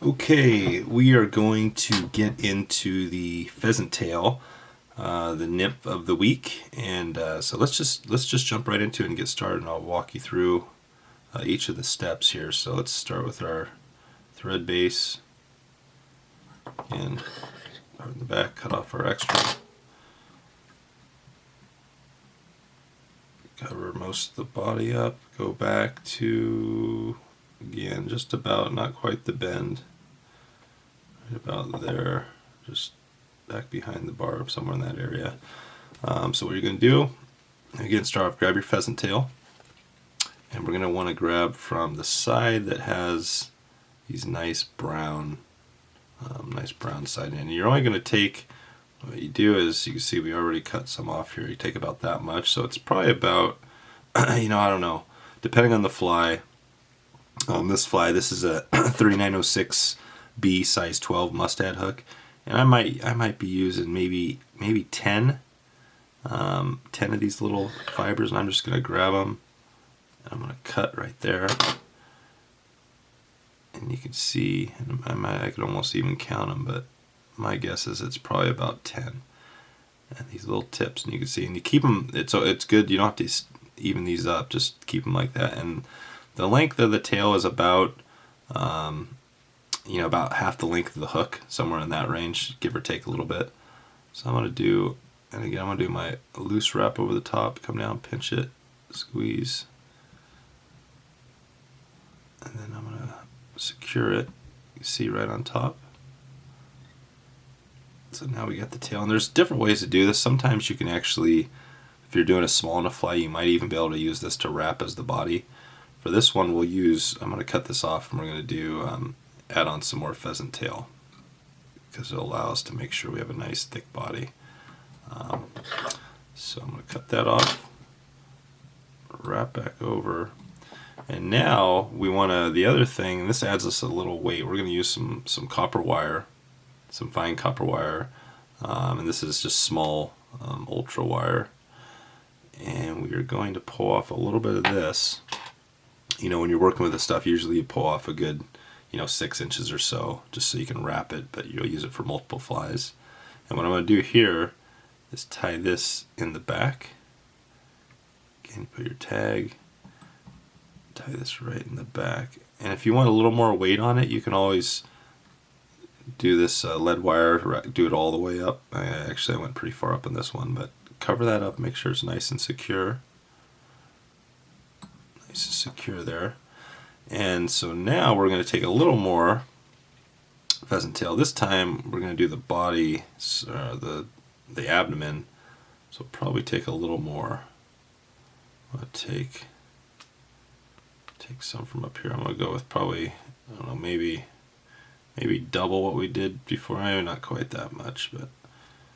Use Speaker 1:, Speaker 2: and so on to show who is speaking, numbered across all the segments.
Speaker 1: Okay, we are going to get into the pheasant tail, the nymph of the week, and so let's just jump right into it and get started. And I'll walk you through each of the steps here. So let's start with our thread base, and start in the back, cut off our extra, cover most of the body up, go back to again just about not quite the bend. About there, just back behind the barb, somewhere in that area. So what you're going to do, again, start off, grab your pheasant tail, and we're going to want to grab from the side that has these nice brown side. And you're only going to take, what you do is, you can see we already cut some off here, you take about that much, so it's probably about, I don't know, depending on the fly. This is a 3906 B size 12 mustad hook, and I might be using maybe 10 of these little fibers, and I'm just going to grab them and I'm going to cut right there, and you can see, and I could almost even count them, but my guess is it's probably about 10. And these little tips, and you can see, and you keep them, it's good, you don't have to even these up, just keep them like that. And the length of the tail is about about half the length of the hook, somewhere in that range, give or take a little bit. So I'm going to do, and again, I'm going to do my loose wrap over the top, come down, pinch it, squeeze, and then I'm going to secure it, you see right on top. So now we got the tail, and there's different ways to do this. Sometimes you can actually, if you're doing a small enough fly, you might even be able to use this to wrap as the body. For this one, we'll use, I'm going to cut this off, and we're going to do add on some more pheasant tail, because it'll allow us to make sure we have a nice thick body. So I'm going to cut that off, wrap back over, and now we want to, the other thing, and this adds us a little weight, we're going to use some copper wire, some fine copper wire, and this is just small ultra wire, and we are going to pull off a little bit of this. When you're working with this stuff, usually you pull off a good 6 inches or so, just so you can wrap it, but you'll use it for multiple flies. And what I'm going to do here is tie this in the back. Again, put your tag, tie this right in the back. And if you want a little more weight on it, you can always do this lead wire, do it all the way up. I went pretty far up in this one, but cover that up, make sure it's nice and secure. Nice and secure there. And so now we're going to take a little more pheasant tail. This time we're going to do the body, the abdomen. So probably take a little more. I'm going to take some from up here. I'm going to go with probably, I don't know, maybe double what we did before. Maybe not quite that much, but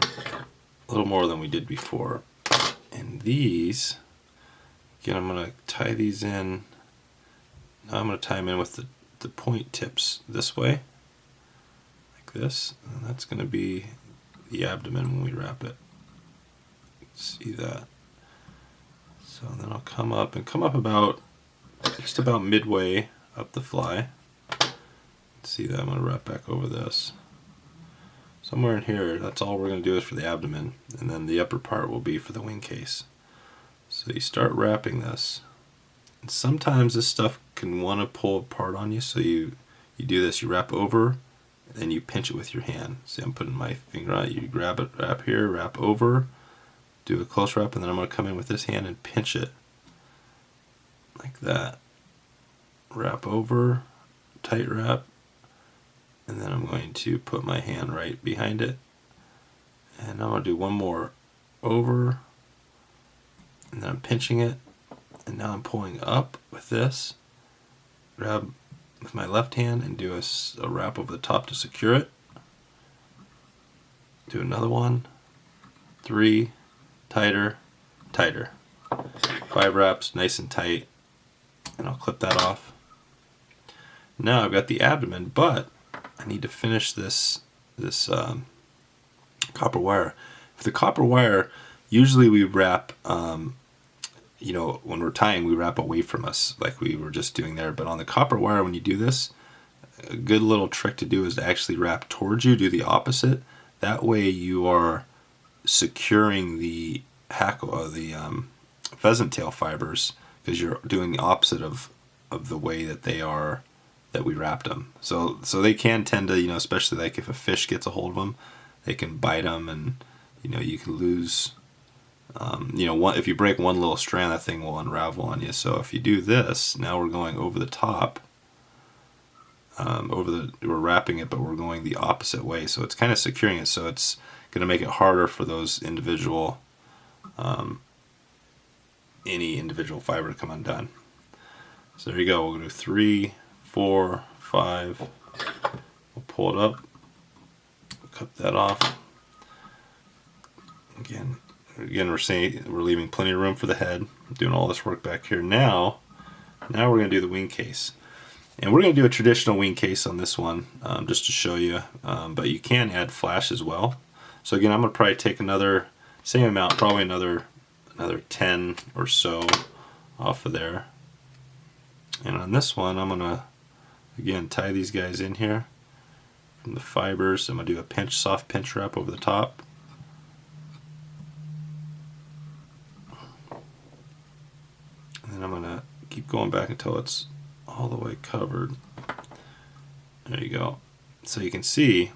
Speaker 1: a little more than we did before. And these, again, I'm going to tie these in. Now I'm going to tie them in with the point tips this way, like this, and that's going to be the abdomen when we wrap it. See that? So then I'll come up about, just about midway up the fly. See that? I'm going to wrap back over this. Somewhere in here, that's all we're going to do is for the abdomen, and then the upper part will be for the wing case. So you start wrapping this. And sometimes this stuff can want to pull apart on you, so you do this, you wrap over, and then you pinch it with your hand. See, I'm putting my finger on it, you grab it, wrap here, wrap over, do a close wrap, and then I'm going to come in with this hand and pinch it, like that. Wrap over, tight wrap, and then I'm going to put my hand right behind it, and I'm going to do one more over, and then I'm pinching it. And now I'm pulling up with this, grab with my left hand and do a wrap over the top to secure it. Do another one, 3, tighter, tighter. 5 wraps, nice and tight, and I'll clip that off. Now I've got the abdomen, but I need to finish this copper wire. For the copper wire, usually we wrap when we're tying, we wrap away from us like we were just doing there. But on the copper wire, when you do this, a good little trick to do is to actually wrap towards you, do the opposite. That way you are securing the pheasant tail fibers, because you're doing the opposite of the way that they are, that we wrapped them. So they can tend to, especially like if a fish gets a hold of them, they can bite them, and you can lose. If you break one little strand, that thing will unravel on you. So if you do this, now we're going over the top. We're wrapping it, but we're going the opposite way. So it's kind of securing it. So it's going to make it harder for those individual, any individual fiber to come undone. So there you go. We'll do 3, 4, 5. We'll pull it up. We'll cut that off. Again, we're leaving plenty of room for the head. I'm doing all this work back here. Now we're going to do the wing case. And we're going to do a traditional wing case on this one, just to show you. But you can add flash as well. So again, I'm going to probably take same amount, probably another 10 or so off of there. And on this one, I'm going to, again, tie these guys in here from the fibers. I'm going to do a soft pinch wrap over the top. And then I'm going to keep going back until it's all the way covered. There you go. So you can see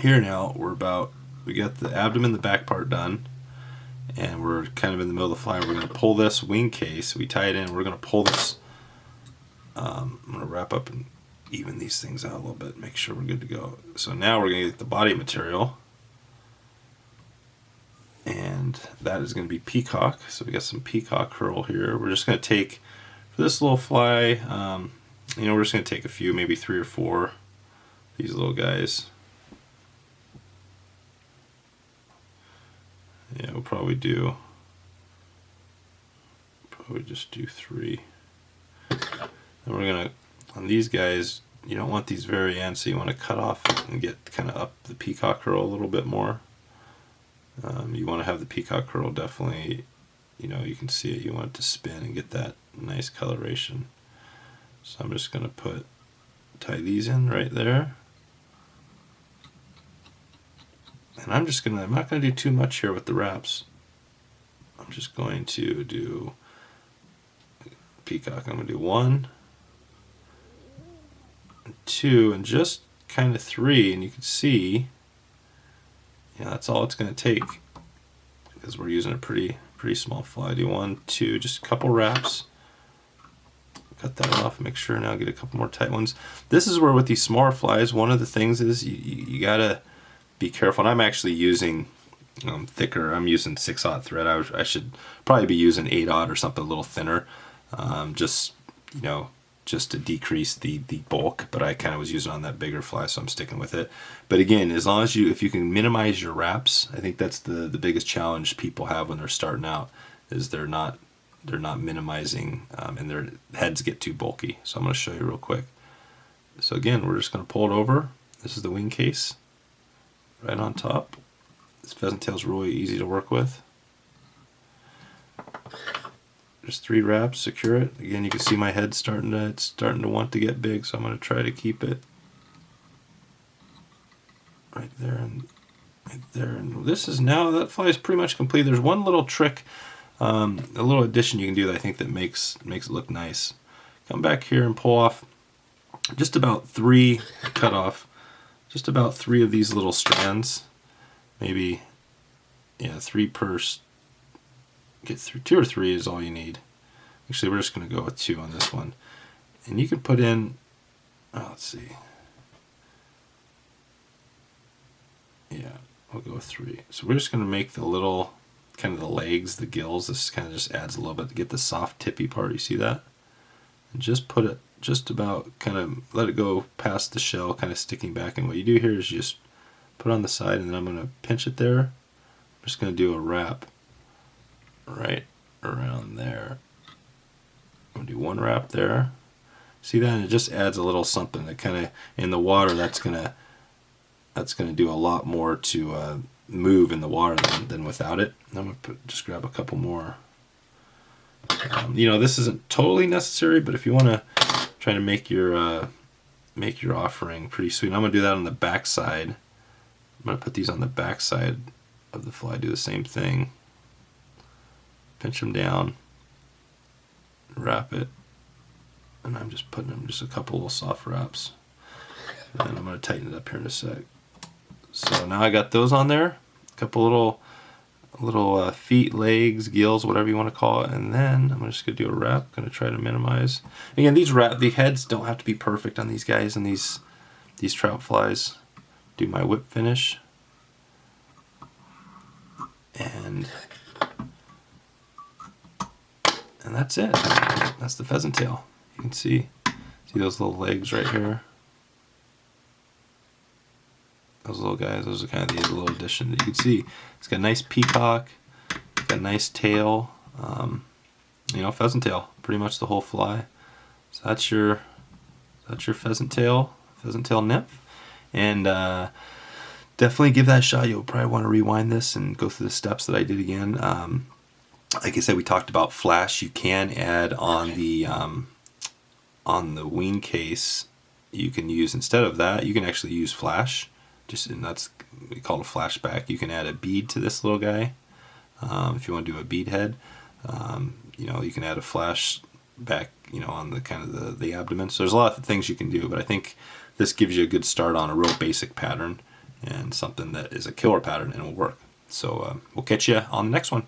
Speaker 1: here now we got the abdomen, the back part done, and we're kind of in the middle of the fly. We're going to pull this wing case. We tie it in. We're going to pull this. I'm going to wrap up and even these things out a little bit, make sure we're good to go. So now we're going to get the body material, and that is going to be peacock. So we got some peacock curl here. We're just going to take, for this little fly, we're just going to take a few, maybe 3 or 4, these little guys. Yeah, we'll probably just do 3. And we're going to, on these guys, you don't want these very ends, so you want to cut off and get kind of up the peacock curl a little bit more. You want to have the peacock curl definitely, you can see it, you want it to spin and get that nice coloration. So I'm just going to tie these in right there. And I'm not going to do too much here with the wraps. I'm just going to do peacock. I'm going to do 1, 2, and just kind of 3, and you can see, that's all it's going to take, because we're using a pretty small fly. Do 1, 2, just a couple wraps. Cut that off. Make sure now get a couple more tight ones. This is where with these smaller flies, one of the things is you gotta be careful. And I'm actually using thicker. I'm using 6/0 thread. I should probably be using 8/0 or something a little thinner, just to decrease the bulk. But I kind of was using on that bigger fly, so I'm sticking with it. But again, as long as if you can minimize your wraps, I think that's the biggest challenge people have when they're starting out, is they're not minimizing, and their heads get too bulky. So I'm going to show you real quick. So again, we're just going to pull it over. This is the wing case right on top. This pheasant tail is really easy to work with. Just 3 wraps, secure it. Again, you can see my head starting to want to get big, so I'm going to try to keep it right there and right there. And this is now, that fly is pretty much complete. There's one little trick, a little addition you can do that I think that makes it look nice. Come back here and pull off just about 3, cut off just about 3 of these little strands. Maybe, 3 per. Get through 2 or 3 is all you need. Actually, we're just going to go with 2 on this one. And you can put in, let's see. Yeah, we'll go with 3. So we're just going to make the little, kind of the legs, the gills. This kind of just adds a little bit to get the soft tippy part. You see that? And just put it, just about kind of let it go past the shell, kind of sticking back. And what you do here is you just put it on the side, and then I'm going to pinch it there. I'm just going to do a wrap right around there. I'm going to do 1 wrap there. See that? And it just adds a little something that kind of, in the water, that's going to do a lot more to move in the water than without it. I'm going to just grab a couple more. This isn't totally necessary, but if you want to try to make your make your offering pretty sweet. I'm going to do that on the back side. I'm going to put these on the back side of the fly, do the same thing. Pinch them down, wrap it, and I'm just putting them just a couple little soft wraps. And I'm going to tighten it up here in a sec. So now I got those on there, a couple little feet, legs, gills, whatever you want to call it, and then I'm just going to do a wrap. Going to try to minimize. Again, the heads don't have to be perfect on these guys and these trout flies. Do my whip finish, and that's it. That's the pheasant tail. You can see those little legs right here. Those little guys, those are kind of the little addition that you can see. It's got a nice peacock, it's got a nice tail, you know, pheasant tail, pretty much the whole fly. So that's your pheasant tail nymph. And definitely give that a shot. You'll probably want to rewind this and go through the steps that I did again. Like I said, we talked about flash. You can add on the wean case. You can use, instead of that, you can actually use flash. And that's we call it a flashback. You can add a bead to this little guy if you want to do a bead head. You know, you can add a flash back, you know, on the kind of the abdomen. So there's a lot of things you can do, but I think this gives you a good start on a real basic pattern and something that is a killer pattern and will work. So we'll catch you on the next one.